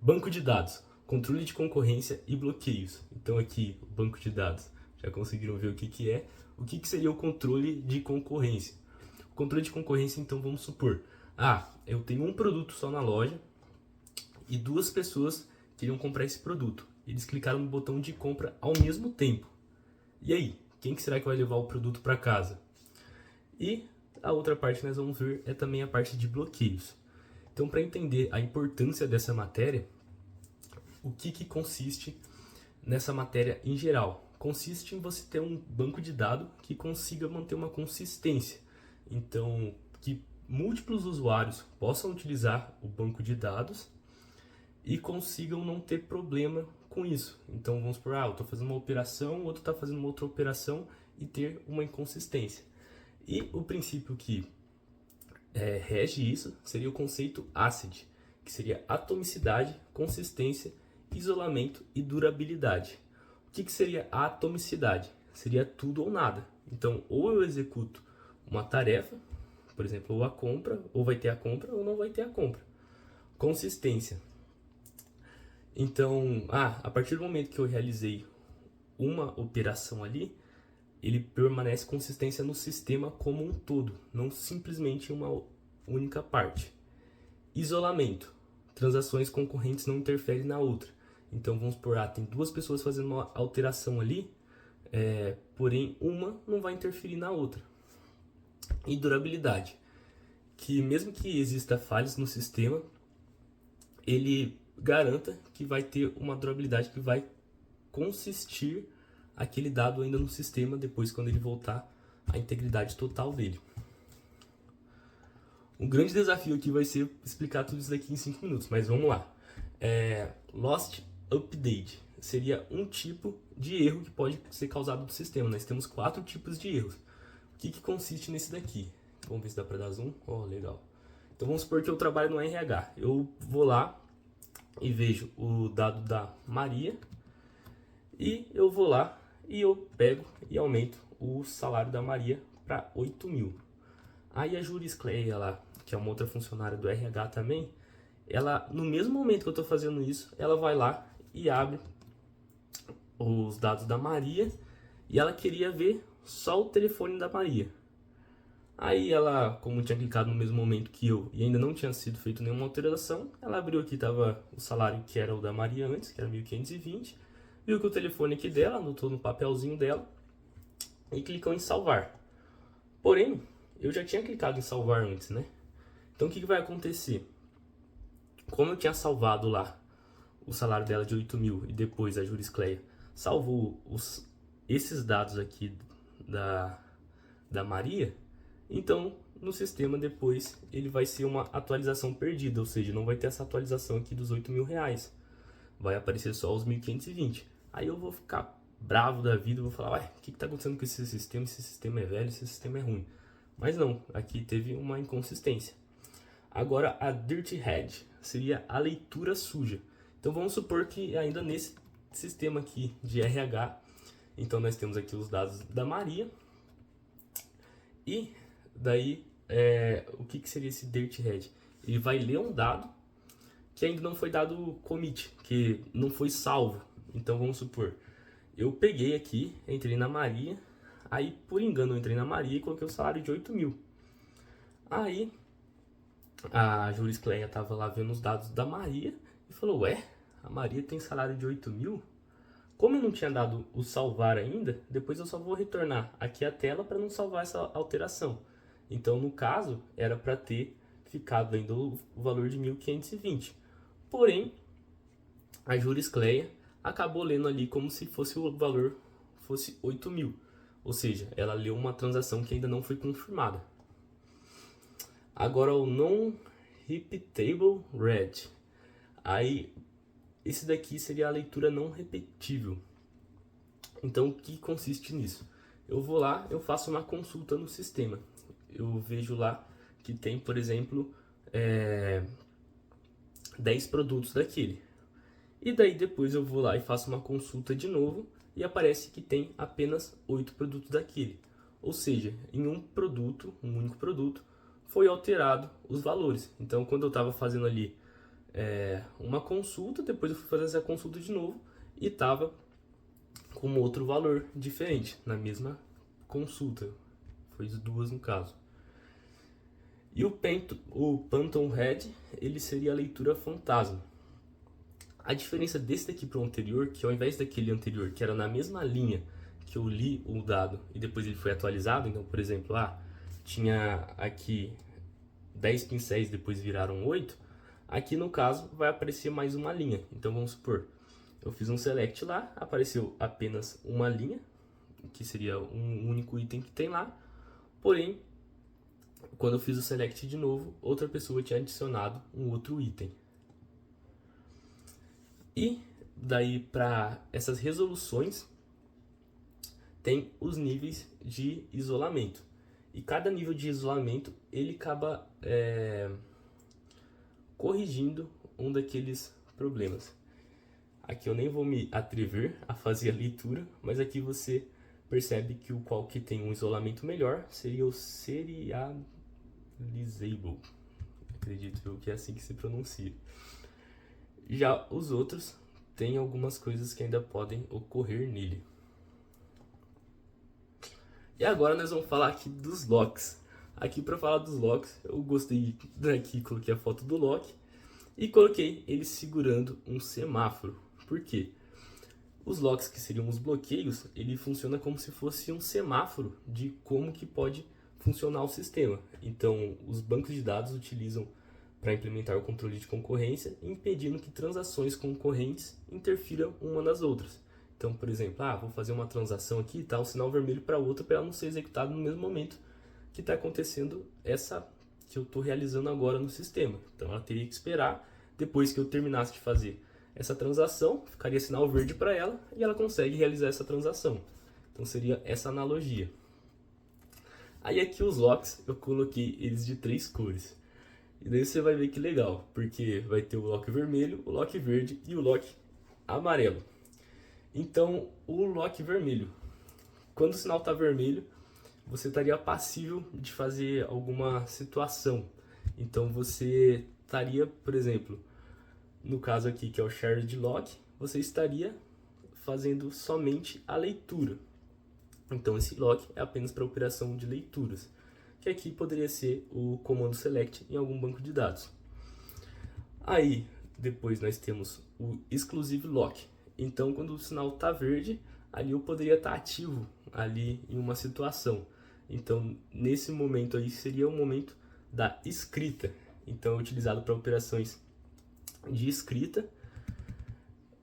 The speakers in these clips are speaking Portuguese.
Banco de dados, controle de concorrência e bloqueios. Então aqui, o banco de dados, já conseguiram ver o que é? O que seria o controle de concorrência? O controle de concorrência, então vamos supor, eu tenho um produto só na loja e duas pessoas queriam comprar esse produto. Eles clicaram no botão de compra ao mesmo tempo. E aí, quem que será que vai levar o produto para casa? E a outra parte que nós vamos ver é também a parte de bloqueios. Então, para entender a importância dessa matéria, o que consiste nessa matéria em geral? Consiste em você ter um banco de dados que consiga manter uma consistência. Então, que múltiplos usuários possam utilizar o banco de dados e consigam não ter problema com isso. Então, vamos supor, eu estou fazendo uma operação, o outro está fazendo uma outra operação e ter uma inconsistência. E o princípio que rege isso seria o conceito ACID, que seria atomicidade, consistência, isolamento e durabilidade. O que seria a atomicidade? Seria tudo ou nada. Então, ou eu executo uma tarefa, por exemplo, ou a compra, ou vai ter a compra, ou não vai ter a compra. Consistência. Então, a partir do momento que eu realizei uma operação ali, ele permanece consistência no sistema como um todo, não simplesmente em uma única parte. Isolamento. Transações concorrentes não interferem na outra. Então vamos supor, tem duas pessoas fazendo uma alteração ali, porém uma não vai interferir na outra. E durabilidade. Que mesmo que exista falhas no sistema, ele garanta que vai ter uma durabilidade que vai consistir aquele dado ainda no sistema depois quando ele voltar à integridade total dele. Um grande desafio aqui vai ser explicar tudo isso daqui em 5 minutos, mas vamos lá. Lost Update seria um tipo de erro que pode ser causado no sistema. Nós temos 4 tipos de erros. O que consiste nesse daqui? Vamos ver se dá para dar zoom. Legal. Então vamos supor que eu trabalho no RH. Eu vou lá e vejo o dado da Maria e eu vou lá e eu pego e aumento o salário da Maria para 8.000. Aí a Juriscleia lá, que é uma outra funcionária do RH também, ela, no mesmo momento que eu estou fazendo isso, ela vai lá e abre os dados da Maria e ela queria ver só o telefone da Maria. Aí ela, como tinha clicado no mesmo momento que eu e ainda não tinha sido feito nenhuma alteração, ela abriu aqui, estava o salário que era o da Maria antes, que era 1.520, viu que o telefone aqui dela, anotou no papelzinho dela e clicou em salvar. Porém, eu já tinha clicado em salvar antes, né? Então o que vai acontecer? Como eu tinha salvado lá o salário dela de 8.000 e depois a Juriscleia salvou esses dados aqui da Maria, então no sistema depois ele vai ser uma atualização perdida, ou seja, não vai ter essa atualização aqui dos 8.000 reais. Vai aparecer só os 1.520. Aí eu vou ficar bravo da vida, vou falar, o que está acontecendo com esse sistema? Esse sistema é velho, esse sistema é ruim. Mas não, aqui teve uma inconsistência. Agora a Dirty Head seria a leitura suja. Então vamos supor que ainda nesse sistema aqui de RH, então nós temos aqui os dados da Maria. E daí, o que seria esse Dirty Head? Ele vai ler um dado que ainda não foi dado commit, que não foi salvo. Então vamos supor, eu peguei aqui, entrei na Maria, aí por engano eu entrei na Maria e coloquei o salário de 8.000. Aí a Juriscleia estava lá vendo os dados da Maria e falou, a Maria tem salário de 8.000? Como eu não tinha dado o salvar ainda, depois eu só vou retornar aqui a tela para não salvar essa alteração. Então no caso era para ter ficado ainda o valor de 1.520. Porém, a Juriscleia acabou lendo ali como se fosse o valor fosse 8.000. Ou seja, ela leu uma transação que ainda não foi confirmada. Agora o Non-Repeatable Read. Aí, esse daqui seria a leitura não repetível. Então, o que consiste nisso? Eu vou lá, eu faço uma consulta no sistema. Eu vejo lá que tem, por exemplo, 10 produtos daquele. E daí depois eu vou lá e faço uma consulta de novo e aparece que tem apenas 8 produtos daquele. Ou seja, em um produto, um único produto, foi alterado os valores. Então quando eu estava fazendo ali uma consulta, depois eu fui fazer essa consulta de novo e estava com outro valor diferente na mesma consulta. Foi duas no caso. E o Phantom Head, ele seria a leitura fantasma. A diferença desse daqui para o anterior, que ao invés daquele anterior, que era na mesma linha que eu li o dado e depois ele foi atualizado, então, por exemplo, tinha aqui 10 pincéis, depois viraram 8, aqui no caso vai aparecer mais uma linha. Então vamos supor, eu fiz um select lá, apareceu apenas uma linha, que seria um único item que tem lá, porém, quando eu fiz o select de novo, outra pessoa tinha adicionado um outro item. E daí para essas resoluções, tem os níveis de isolamento. E cada nível de isolamento, ele acaba corrigindo um daqueles problemas. Aqui eu nem vou me atrever a fazer a leitura, mas aqui você percebe que o qual que tem um isolamento melhor seria o Serializable. Acredito eu que é assim que se pronuncia. Já os outros, tem algumas coisas que ainda podem ocorrer nele. E agora nós vamos falar aqui dos locks. Aqui para falar dos locks, eu gostei daqui, coloquei a foto do lock e coloquei ele segurando um semáforo. Por quê? Os locks, que seriam os bloqueios, ele funciona como se fosse um semáforo de como que pode funcionar o sistema. Então, os bancos de dados utilizam para implementar o controle de concorrência, impedindo que transações concorrentes interfiram uma nas outras. Então, por exemplo, vou fazer uma transação aqui e tá um sinal vermelho para outra para ela não ser executada no mesmo momento que está acontecendo essa que eu estou realizando agora no sistema. Então, ela teria que esperar depois que eu terminasse de fazer essa transação, ficaria sinal verde para ela e ela consegue realizar essa transação. Então, seria essa analogia. Aí aqui os locks, eu coloquei eles de 3 cores. E daí você vai ver que legal, porque vai ter o lock vermelho, o lock verde e o lock amarelo. Então, o lock vermelho, quando o sinal está vermelho, você estaria passível de fazer alguma situação. Então, você estaria, por exemplo, no caso aqui que é o shared lock, você estaria fazendo somente a leitura. Então, esse lock é apenas para operação de leituras, que aqui poderia ser o comando select em algum banco de dados. Aí, depois nós temos o exclusive lock. Então, quando o sinal está verde, ali eu poderia estar ativo ali em uma situação. Então, nesse momento aí seria o momento da escrita. Então, é utilizado para operações de escrita.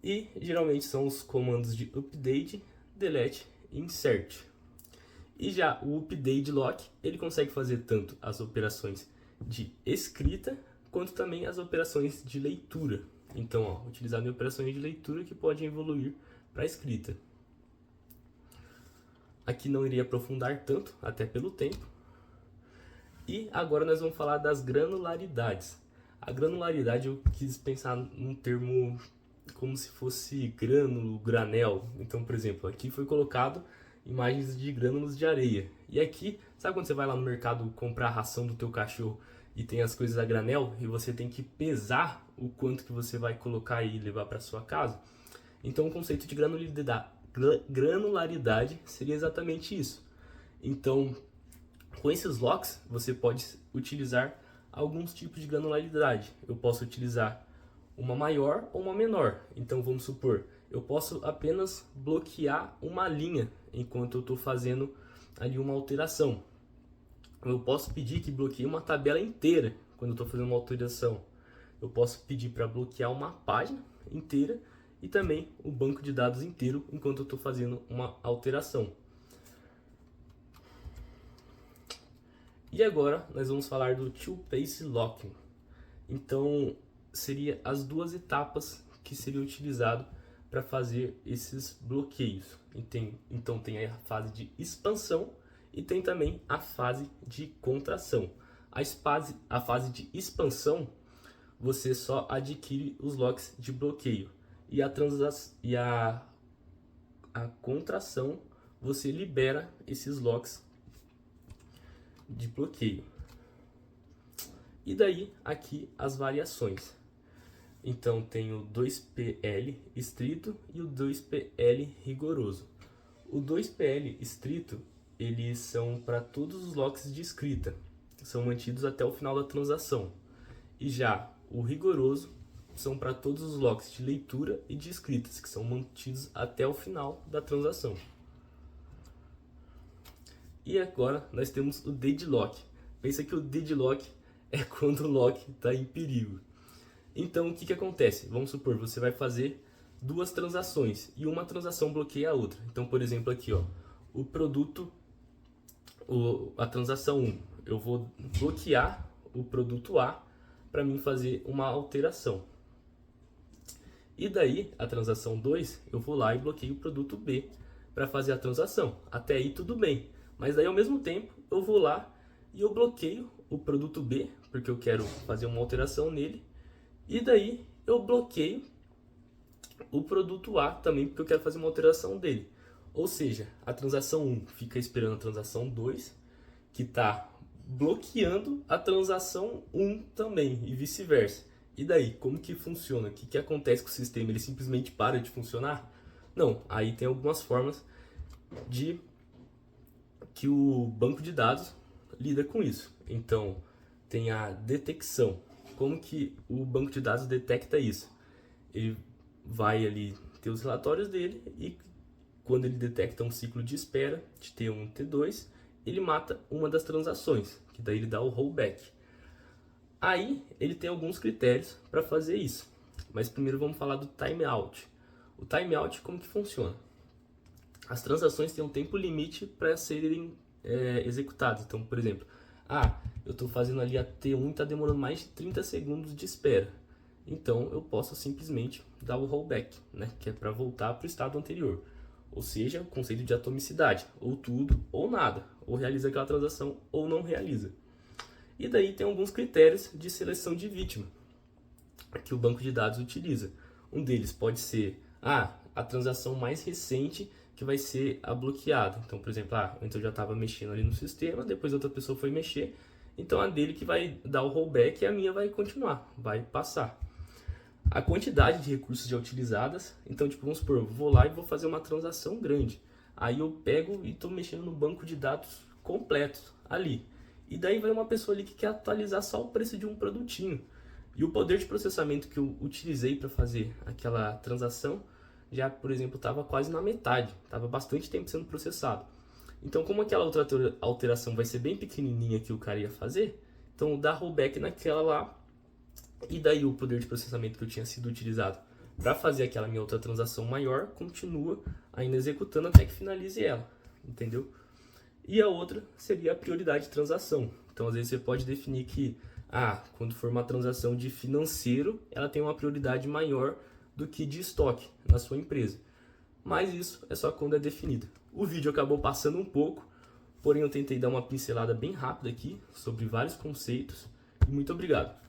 E geralmente são os comandos de update, delete e insert. E já o update lock, ele consegue fazer tanto as operações de escrita quanto também as operações de leitura. Então, utilizado em operações de leitura que podem evoluir para a escrita. Aqui não iria aprofundar tanto, até pelo tempo. E agora nós vamos falar das granularidades. A granularidade eu quis pensar num termo como se fosse grânulo, granel. Então, por exemplo, aqui foi colocado imagens de grânulos de areia. E aqui, sabe quando você vai lá no mercado comprar a ração do teu cachorro e tem as coisas a granel e você tem que pesar o quanto que você vai colocar e levar para sua casa? Então, o conceito de granularidade seria exatamente isso. Então, com esses locks, você pode utilizar alguns tipos de granularidade. Eu posso utilizar uma maior ou uma menor. Então, vamos supor, eu posso apenas bloquear uma linha enquanto eu estou fazendo ali uma alteração. Eu posso pedir que bloqueie uma tabela inteira quando eu estou fazendo uma alteração. Eu posso pedir para bloquear uma página inteira e também o banco de dados inteiro enquanto eu estou fazendo uma alteração. E agora nós vamos falar do two-phase locking. Então, seria as duas etapas que seria utilizado para fazer esses bloqueios. Então tem a fase de expansão e tem também a fase de contração. A fase de expansão, você só adquire os locks de bloqueio. E a contração, você libera esses locks de bloqueio. E daí, aqui, as variações. Então tem o 2PL estrito e o 2PL rigoroso. O 2PL estrito, eles são para todos os locks de escrita, são mantidos até o final da transação. E já o rigoroso são para todos os locks de leitura e de escritas, que são mantidos até o final da transação. E agora nós temos o deadlock. Pensa que o deadlock é quando o lock está em perigo. Então o que acontece? Vamos supor, você vai fazer duas transações e uma transação bloqueia a outra. Então, por exemplo, aqui, ó, o produto, a transação 1, eu vou bloquear o produto A para mim fazer uma alteração. E daí, a transação 2, eu vou lá e bloqueio o produto B para fazer a transação. Até aí tudo bem. Mas daí, ao mesmo tempo, eu vou lá e eu bloqueio o produto B, porque eu quero fazer uma alteração nele. E daí, eu bloqueio o produto A também, porque eu quero fazer uma alteração dele. Ou seja, a transação 1 fica esperando a transação 2, que está bloqueando a transação 1 também, e vice-versa. E daí, como que funciona? O que acontece com o sistema? Ele simplesmente para de funcionar? Não, aí tem algumas formas de que o banco de dados lida com isso. Então, tem a detecção. Como que o banco de dados detecta isso? Ele vai ali ter os relatórios dele e quando ele detecta um ciclo de espera de T1 e T2, ele mata uma das transações, que daí ele dá o rollback. Aí ele tem alguns critérios para fazer isso, mas primeiro vamos falar do timeout. O timeout, como que funciona? As transações têm um tempo limite para serem executadas. Então, por exemplo, eu estou fazendo ali a T1 e está demorando mais de 30 segundos de espera. Então eu posso simplesmente dar o rollback, né, que é para voltar para o estado anterior. Ou seja, o conceito de atomicidade, ou tudo ou nada, ou realiza aquela transação ou não realiza. E daí tem alguns critérios de seleção de vítima que o banco de dados utiliza. Um deles pode ser a transação mais recente que vai ser a bloqueada. Então, por exemplo, antes eu já estava mexendo ali no sistema, depois outra pessoa foi mexer, então a dele que vai dar o rollback e a minha vai continuar, vai passar. A quantidade de recursos já utilizadas, então tipo, vamos supor, eu vou lá e vou fazer uma transação grande. Aí eu pego e estou mexendo no banco de dados completo ali. E daí vai uma pessoa ali que quer atualizar só o preço de um produtinho. E o poder de processamento que eu utilizei para fazer aquela transação já, por exemplo, estava quase na metade. Estava bastante tempo sendo processado. Então, como aquela outra alteração vai ser bem pequenininha que o cara ia fazer, então dá rollback naquela lá. E daí o poder de processamento que eu tinha sido utilizado para fazer aquela minha outra transação maior continua ainda executando até que finalize ela, entendeu? E a outra seria a prioridade de transação. Então, às vezes você pode definir que, quando for uma transação de financeiro, ela tem uma prioridade maior do que de estoque na sua empresa. Mas isso é só quando é definido. O vídeo acabou passando um pouco, porém eu tentei dar uma pincelada bem rápida aqui sobre vários conceitos. E muito obrigado!